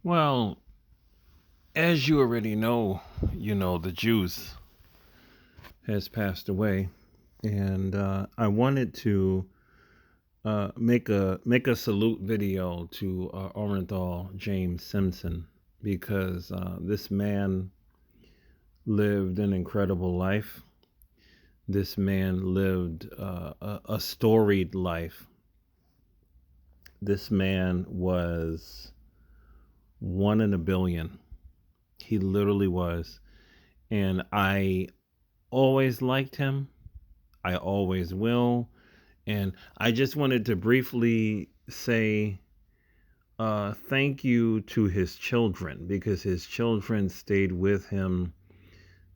Well, as you already know, the Jews has passed away, and I wanted to make a salute video to Orenthal James Simpson because this man lived an incredible life. This man lived a storied life. This man was one in a billion. He literally was. And I always liked him. I always will. And I just wanted to briefly say thank you to his children because his children stayed with him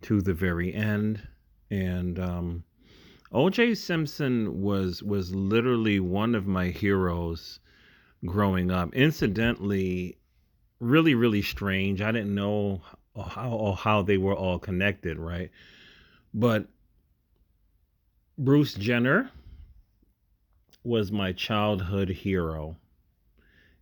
to the very end. And O.J. Simpson was literally one of my heroes growing up. Incidentally, really strange. I didn't know how they were all connected, right? But Bruce Jenner was my childhood hero,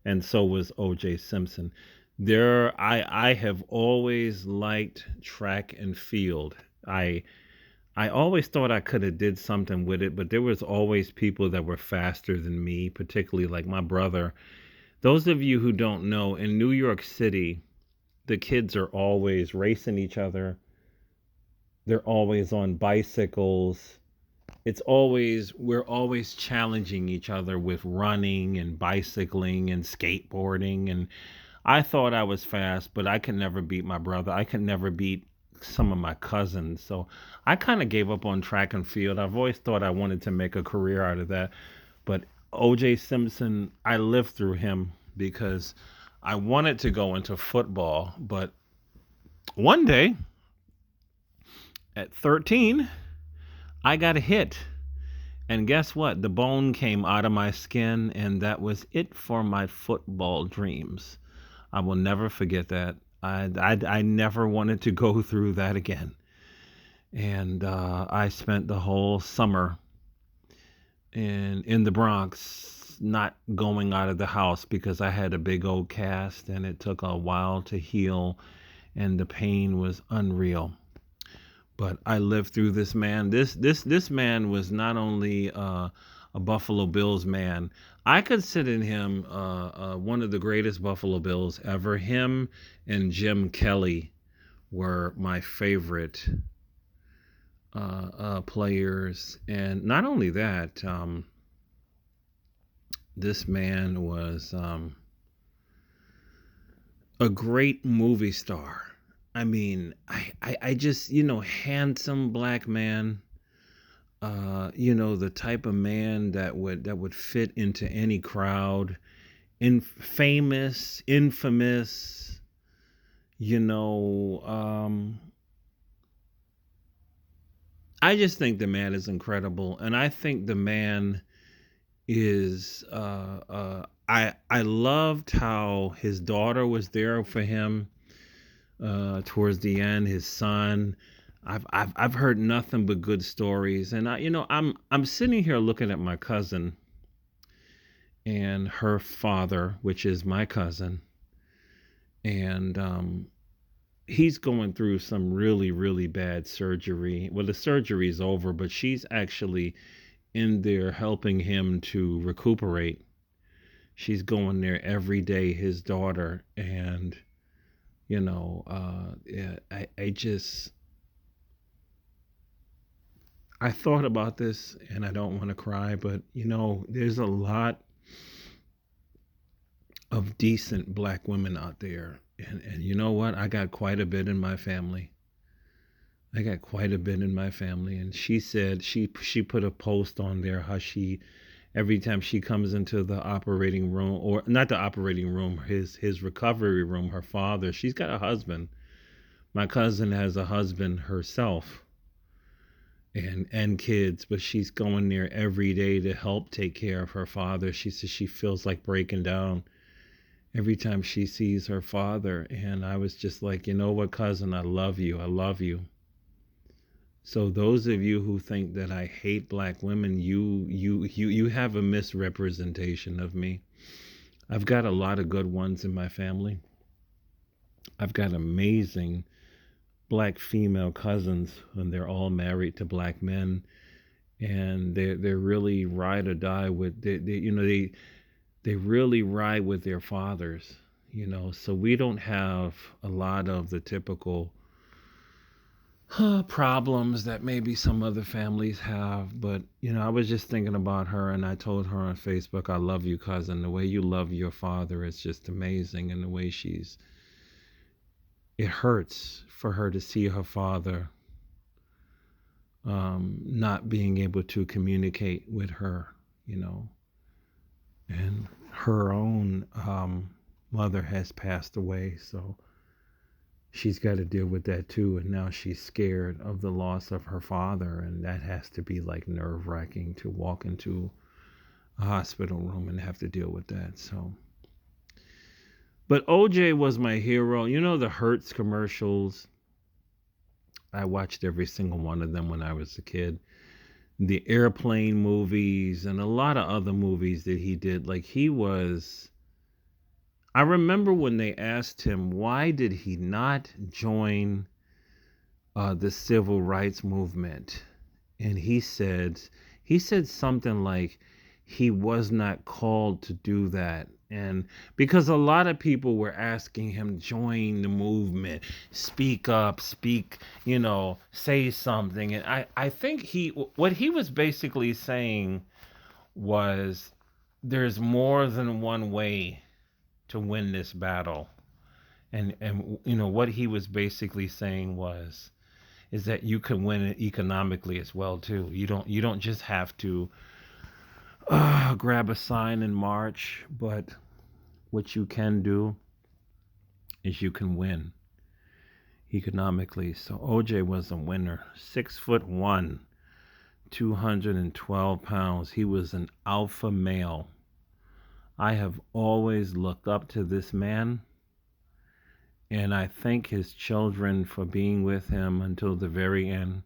and so was O.J. Simpson. I have always liked track and field. I always thought I could have did something with it, but there was always people that were faster than me, particularly like my brother. Those of you who don't know, in New York City, the kids are always racing each other. They're always on bicycles. We're always challenging each other with running and bicycling and skateboarding. And I thought I was fast, but I could never beat my brother. I could never beat some of my cousins. So I kind of gave up on track and field. I've always thought I wanted to make a career out of that. But OJ Simpson, I lived through him because I wanted to go into football. But one day at 13, I got hit. And guess what? The bone came out of my skin, and that was it for my football dreams. I will never forget that. I never wanted to go through that again. And I spent the whole summer in the Bronx, not going out of the house because I had a big old cast, and it took a while to heal, and the pain was unreal. But I lived through this man. This man was not only a Buffalo Bills man. I consider him one of the greatest Buffalo Bills ever. Him and Jim Kelly were my favorite players, and not only that, this man was a great movie star. I mean, I just handsome black man, the type of man that would fit into any crowd, infamous, you know. I just think the man is incredible, and I think the man is. I loved how his daughter was there for him towards the end. His son. I've heard nothing but good stories, and I'm sitting here looking at my cousin and her father, which is my cousin, and he's going through some really bad surgery. Well, the surgery's over, but she's actually in there helping him to recuperate. She's going there every day, his daughter, and yeah, I just I thought about this, and I don't want to cry, but there's a lot of decent black women out there, and you know what? I got quite a bit in my family. I got quite a bit in my family, and she said she put a post on there how she every time she comes into the operating room, or not the operating room, his recovery room, her father, she's got a husband. My cousin has a husband herself, and kids, but she's going there every day to help take care of her father. She says she feels like breaking down every time she sees her father. And I was just like, you know what, cousin, I love you. I love you. So those of you who think that I hate black women, you have a misrepresentation of me. I've got a lot of good ones in my family. I've got amazing black female cousins, and they're all married to black men, and they're really ride or die with they really ride with their fathers. So we don't have a lot of the typical problems that maybe some other families have. But I was just thinking about her, and I told her on Facebook, I love you, cousin. The way you love your father is just amazing, and the way it hurts for her to see her father not being able to communicate with her, you know, and her own mother has passed away, so she's got to deal with that too. And now she's scared of the loss of her father, and that has to be like nerve wracking to walk into a hospital room and have to deal with that. So, but OJ was my hero. The Hertz commercials. I watched every single one of them when I was a kid. The airplane movies and a lot of other movies that he did. Like I remember when they asked him why did he not join the civil rights movement, and he said something like he was not called to do that. And because a lot of people were asking him, join the movement, speak up, speak, say something. And I think what he was basically saying was there's more than one way to win this battle. And what he was basically saying is that you can win it economically as well too. You don't just have to grab a sign and march, but what you can do is you can win economically. So OJ was a winner. 6'1", 212 pounds. He was an alpha male. I have always looked up to this man, and I thank his children for being with him until the very end.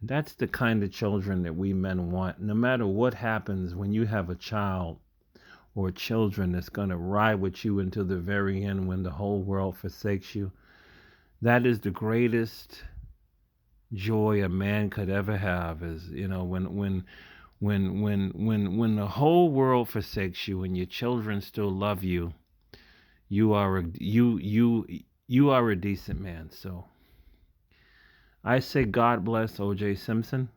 That's the kind of children that we men want. No matter what happens, when you have a child or children that's going to ride with you until the very end when the whole world forsakes you, that is the greatest joy a man could ever have. Is when the whole world forsakes you and your children still love you, you are a decent man. So I say God bless O.J. Simpson.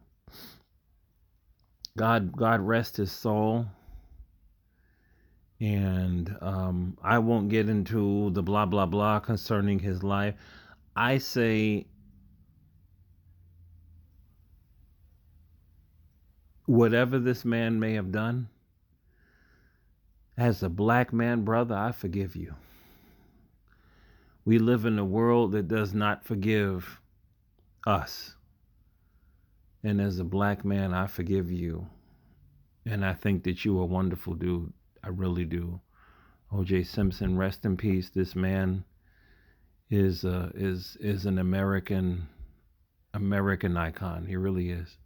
God rest his soul. And I won't get into the blah blah blah concerning his life. I say whatever this man may have done, as a black man, brother, I forgive you. We live in a world that does not forgive us. And as a black man, I forgive you. And I think that you are a wonderful dude. I really do. O.J. Simpson, rest in peace. This man is an American icon. He really is.